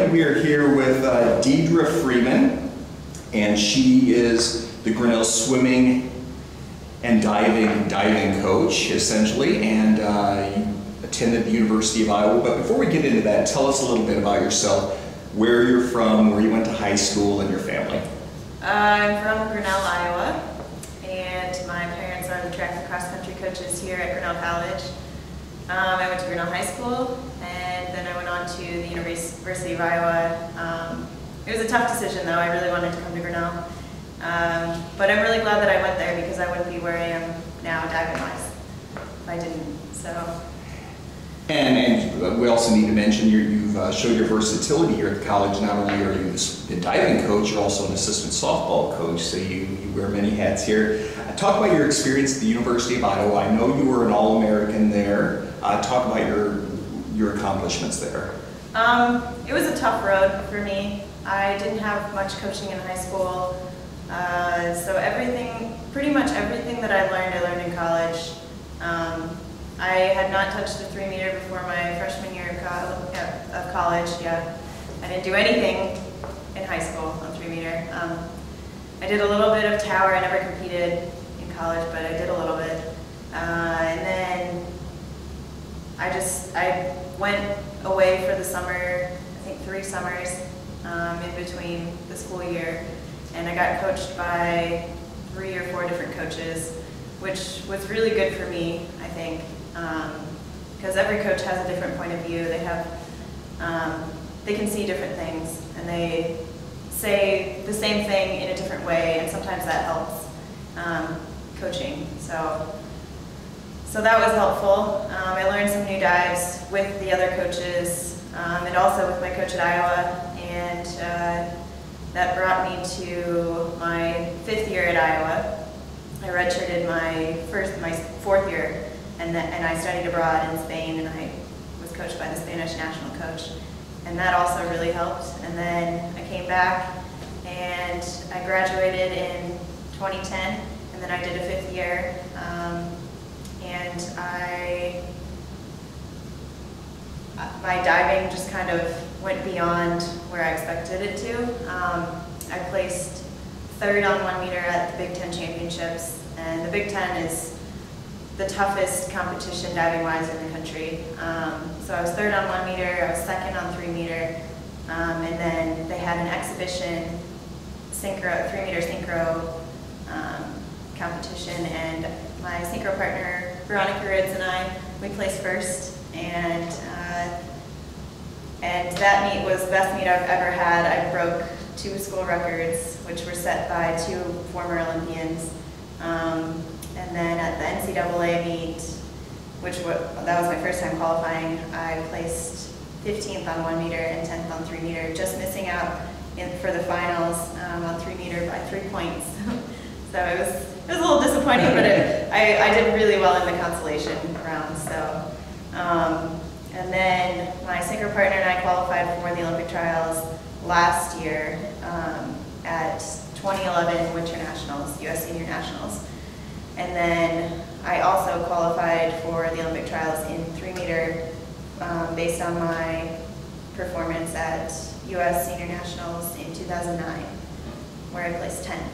tonight we are here with Deidre Freeman, and she is the Grinnell swimming and diving coach, essentially, and you attended the University of Iowa. But before we get into that, tell us a little bit about yourself, where you're from, where you went to high school, and your family. I'm from Grinnell, Iowa, and my parents are the track and cross country coaches here at Grinnell College. I went to Grinnell High School, and then I went on to the University of Iowa. It was a tough decision, though. I really wanted to come to Grinnell. But I'm really glad that I went there, because I wouldn't be where I am now diving-wise if I didn't. So. And we also need to mention you've showed your versatility here at the college. Not only are you the diving coach, you're also an assistant softball coach, so you wear many hats here. Talk about your experience at the University of Iowa. I know you were an All-American there. Talk about your accomplishments there. It was a tough road for me. I didn't have much coaching in high school, so pretty much everything that I learned in college. I had not touched the 3-meter before my freshman year of college. Yeah, I didn't do anything in high school on 3-meter. I did a little bit of tower. I never competed in college, but I did a little bit. And then I went away for the summer, I think 3 summers in between the school year, and I got coached by 3 or 4 different coaches, which was really good for me, I think, because every coach has a different point of view. They can see different things, and they say the same thing in a different way, and sometimes that helps coaching. So that was helpful. I learned some new dives with the other coaches, and also with my coach at Iowa, and that brought me to my 5th year at Iowa. I redshirted my 4th year, and I studied abroad in Spain, and I was coached by the Spanish national coach, and that also really helped. And then I came back, and I graduated in 2010, and then I did a 5th year, and my diving just kind of went beyond where I expected it to. I placed 3rd on 1 meter at the Big Ten Championships, and the Big Ten is the toughest competition diving-wise in the country. So I was 3rd on 1 meter, I was 2nd on 3 meter, and then they had an exhibition 3-meter synchro competition, and my synchro partner Veronica Ridds and we placed 1st, and that meet was the best meet I've ever had. I broke 2 school records, which were set by 2 former Olympians. And then at the NCAA meet, that was my first time qualifying, I placed 15th on 1 meter and 10th on 3 meter, just missing out for the finals on 3 meter by 3 points. So it was a little disappointing, but I did really well in the consolation round. So, and then my synchro partner and I qualified for the Olympic trials last year at 2011 Winter Nationals, U.S. Senior Nationals. And then I also qualified for the Olympic trials in 3-meter based on my performance at U.S. Senior Nationals in 2009, where I placed 10th.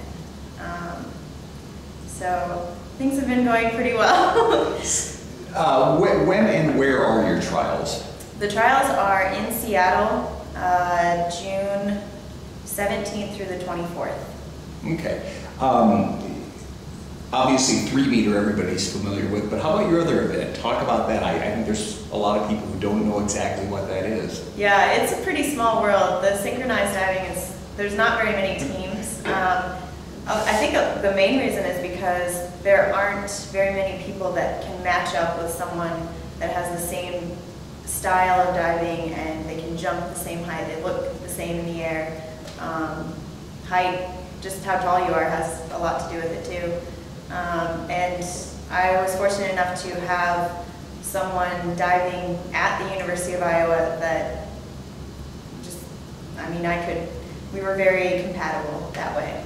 So things have been going pretty well. When and where are your trials? The trials are in Seattle, June 17th through the 24th. Okay. Obviously 3-meter everybody's familiar with, but how about your other event? Talk about that. I think there's a lot of people who don't know exactly what that is. Yeah, it's a pretty small world. The synchronized diving there's not very many teams. I think the main reason is because there aren't very many people that can match up with someone that has the same style of diving, and they can jump the same height, they look the same in the air. Height, just how tall you are, has a lot to do with it too. And I was fortunate enough to have someone diving at the University of Iowa that we were very compatible that way.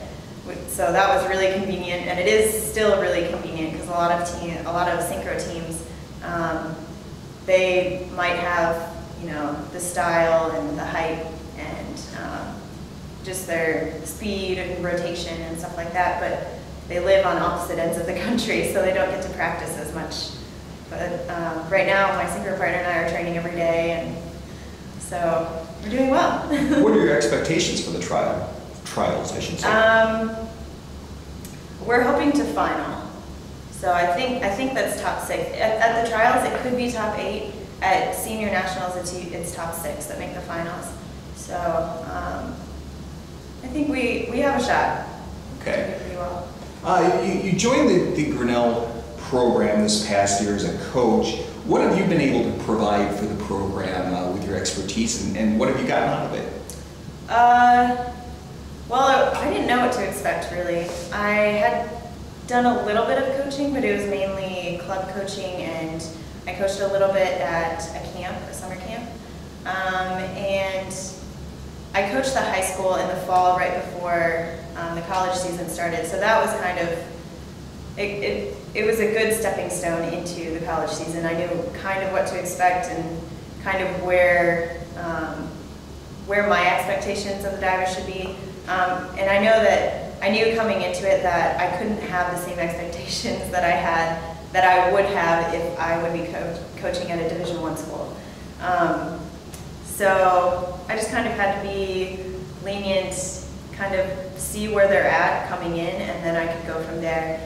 So that was really convenient, and it is still really convenient, because a lot of synchro teams, they might have you know, the style and the height and just their speed and rotation and stuff like that, but they live on opposite ends of the country, so they don't get to practice as much. But right now, my synchro partner and I are training every day, and so we're doing well. What are your expectations for the trials, I should say? We're hoping to final. So I think that's top 6. At the trials, it could be top 8. At senior nationals, it's top 6 that make the finals. So I think we have a shot. Okay. To do pretty well. You joined the Grinnell program this past year as a coach. What have you been able to provide for the program with your expertise, and what have you gotten out of it? Well, I didn't know what to expect, really. I had done a little bit of coaching, but it was mainly club coaching, and I coached a little bit at a camp, a summer camp. And I coached the high school in the fall right before the college season started, so that was kind of, it was a good stepping stone into the college season. I knew kind of what to expect and kind of where my expectations of the diver should be. And I knew coming into it that I couldn't have the same expectations that I would have if I would be coaching at a Division I school. So I just kind of had to be lenient, kind of see where they're at coming in, and then I could go from there.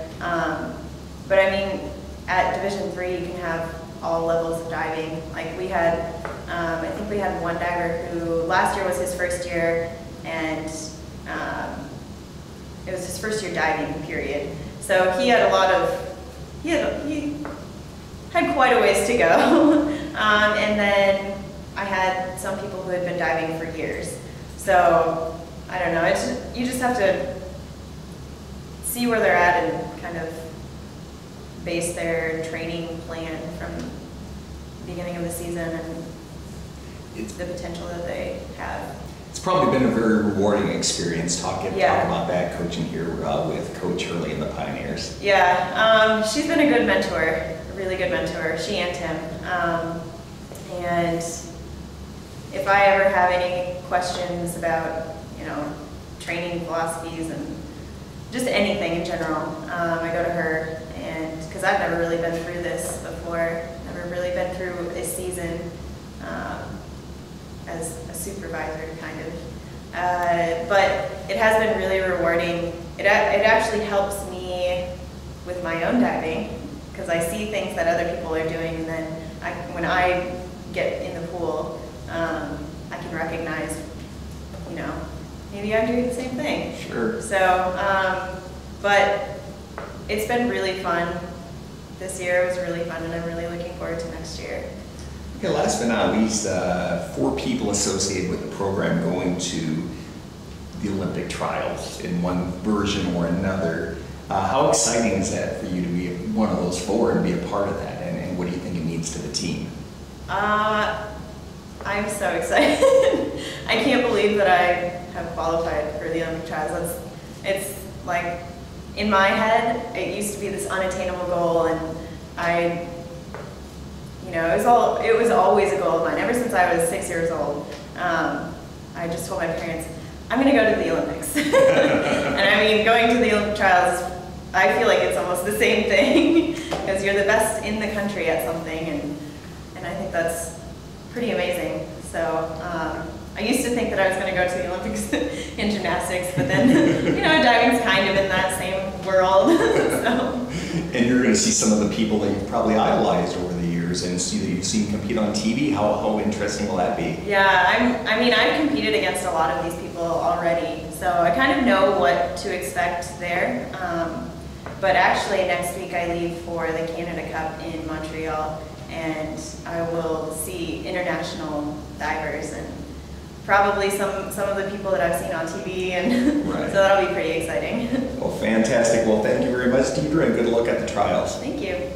But I mean, at Division III, you can have all levels of diving. Like we had, I think we had one diver who last year was his first year, and it was his first year diving, period. So he had he had quite a ways to go. And then I had some people who had been diving for years. So I don't know, you just have to see where they're at and kind of base their training plan from the beginning of the season and the potential that they have. It's probably been a very rewarding experience talk about that coaching here with Coach Hurley and the Pioneers. Yeah, she's been a good mentor, a really good mentor, she and Tim. And if I ever have any questions about, you know, training philosophies and just anything in general, I go to her, and because I've never really been through this before, never really been through a season as a supervisor, kind of. But it has been really rewarding. It actually helps me with my own diving, because I see things that other people are doing, and then when I get in the pool, I can recognize, you know, maybe I'm doing the same thing. Sure. So, but it's been really fun. This year was really fun, and I'm really looking forward to next year. Okay, last but not least, 4 people associated with the program going to the Olympic trials in one version or another. How exciting is that for you to be one of those 4 and be a part of that, and what do you think it means to the team? I'm so excited. I can't believe that I have qualified for the Olympic trials. It's like, in my head, it used to be this unattainable goal, and you know, it was always a goal of mine. Ever since I was 6 years old, I just told my parents, I'm going to go to the Olympics. And I mean, going to the Olympic trials, I feel like it's almost the same thing, because you're the best in the country at something, and I think that's pretty amazing. So I used to think that I was going to go to the Olympics in gymnastics, but then, you know, diving's kind of in that same world. So. And you're going to see some of the people that you've probably idolized over the years and see that you've seen compete on TV. How interesting will that be? Yeah, I mean, I've competed against a lot of these people already, so I kind of know what to expect there. But actually, next week I leave for the Canada Cup in Montreal, and I will see international divers and probably some of the people that I've seen on TV, and right. So that'll be pretty exciting. Well, fantastic. Well, thank you very much, Deidre, and good luck at the trials. Thank you.